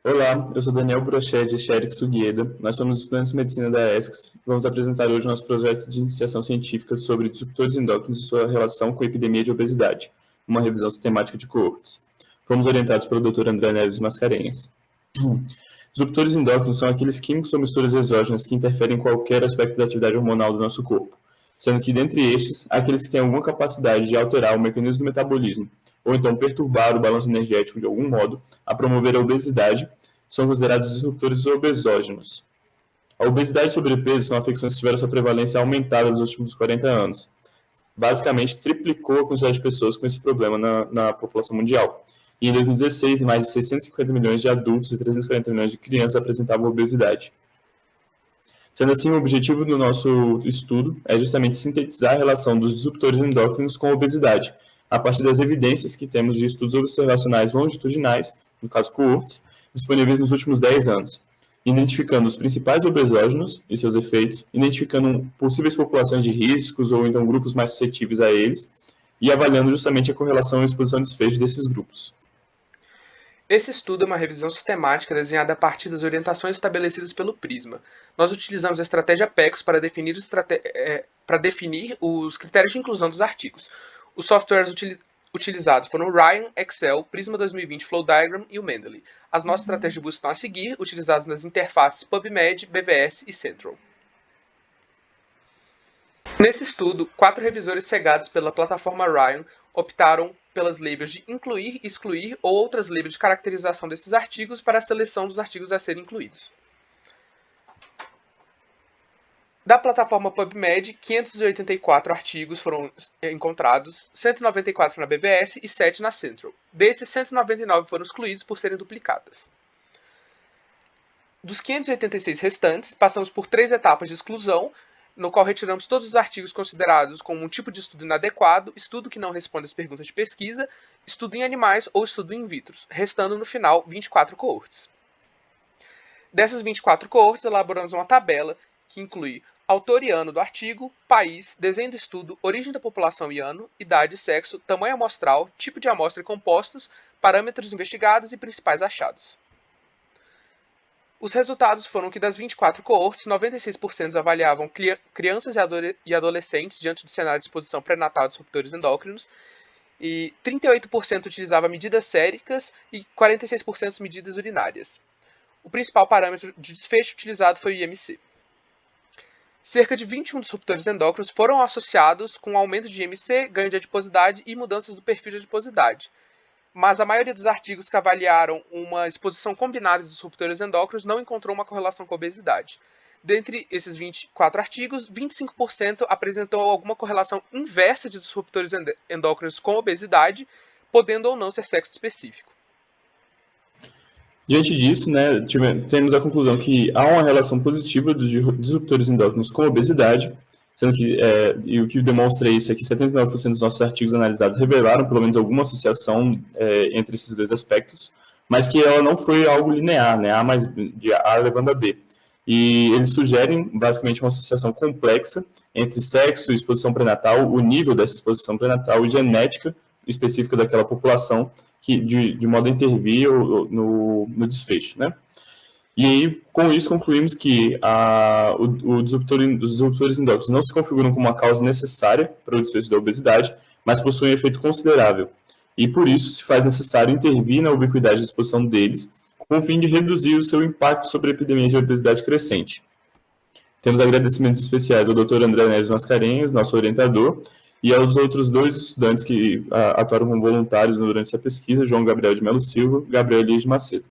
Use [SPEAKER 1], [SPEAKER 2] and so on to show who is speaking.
[SPEAKER 1] Olá, eu sou Daniel Brochet e Xeric Suguieda. Nós somos estudantes de medicina da ESCS. Vamos apresentar hoje o nosso projeto de iniciação científica sobre disruptores endócrinos e sua relação com a epidemia de obesidade, uma revisão sistemática de coortes. Fomos orientados pelo Dr. André Neves Mascarenhas. Disruptores endócrinos são aqueles químicos ou misturas exógenas que interferem em qualquer aspecto da atividade hormonal do nosso corpo, sendo que, dentre estes, há aqueles que têm alguma capacidade de alterar o mecanismo do metabolismo, ou então perturbar o balanço energético de algum modo, a promover a obesidade, são considerados disruptores obesógenos. A obesidade e sobrepeso são afecções que tiveram sua prevalência aumentada nos últimos 40 anos. Basicamente, triplicou a quantidade de pessoas com esse problema na população mundial. E em 2016, mais de 650 milhões de adultos e 340 milhões de crianças apresentavam obesidade. Sendo assim, o objetivo do nosso estudo é justamente sintetizar a relação dos disruptores endócrinos com a obesidade, a partir das evidências que temos de estudos observacionais longitudinais, no caso coortes, disponíveis nos últimos 10 anos, identificando os principais obesógenos e seus efeitos, identificando possíveis populações de riscos ou então grupos mais suscetíveis a eles, e avaliando justamente a correlação e exposição de desfecho desses grupos.
[SPEAKER 2] Esse estudo é uma revisão sistemática desenhada a partir das orientações estabelecidas pelo PRISMA. Nós utilizamos a estratégia PECOS para definir os critérios de inclusão dos artigos. Os softwares utilizados foram o Ryan, Excel, Prisma 2020 Flow Diagram e o Mendeley. As nossas estratégias de busca estão a seguir, utilizadas nas interfaces PubMed, BVS e Central. Nesse estudo, 4 revisores cegados pela plataforma Ryan optaram pelas labels de incluir, excluir ou outras labels de caracterização desses artigos para a seleção dos artigos a serem incluídos. Da plataforma PubMed, 584 artigos foram encontrados, 194 na BVS e 7 na Central. Desses, 199 foram excluídos por serem duplicadas. Dos 586 restantes, passamos por 3 etapas de exclusão, no qual retiramos todos os artigos considerados como um tipo de estudo inadequado, estudo que não responde às perguntas de pesquisa, estudo em animais ou estudo in vitro, restando no final 24 coortes. Dessas 24 coortes, elaboramos uma tabela que inclui autor e ano do artigo, país, desenho do estudo, origem da população e ano, idade, sexo, tamanho amostral, tipo de amostra e compostos, parâmetros investigados e principais achados. Os resultados foram que das 24 coortes, 96% avaliavam crianças e adolescentes diante do cenário de exposição pré-natal de disruptores endócrinos, e 38% utilizava medidas séricas e 46% medidas urinárias. O principal parâmetro de desfecho utilizado foi o IMC. Cerca de 21 disruptores endócrinos foram associados com aumento de IMC, ganho de adiposidade e mudanças do perfil de adiposidade. Mas a maioria dos artigos que avaliaram uma exposição combinada de disruptores endócrinos não encontrou uma correlação com a obesidade. Dentre esses 24 artigos, 25% apresentou alguma correlação inversa de disruptores endócrinos com obesidade, podendo ou não ser sexo específico.
[SPEAKER 1] Diante disso, temos a conclusão que há uma relação positiva dos disruptores endócrinos com a obesidade, sendo que, e o que demonstra isso é que 79% dos nossos artigos analisados revelaram pelo menos alguma associação entre esses dois aspectos, mas que ela não foi algo linear, A mais de A levando a B. E eles sugerem, basicamente, uma associação complexa entre sexo e exposição pré-natal, o nível dessa exposição pré-natal e genética específica daquela população, que de modo a intervir no desfecho, E aí, com isso, concluímos que os disruptores endócrinos não se configuram como uma causa necessária para o desfecho da obesidade, mas possuem um efeito considerável. E por isso se faz necessário intervir na ubiquidade de exposição deles, com o fim de reduzir o seu impacto sobre a epidemia de obesidade crescente. Temos agradecimentos especiais ao Dr. André Neves Mascarenhas, nosso orientador, e aos outros 2 estudantes que atuaram como voluntários durante essa pesquisa, João Gabriel de Melo Silva e Gabriel Elias de Macedo.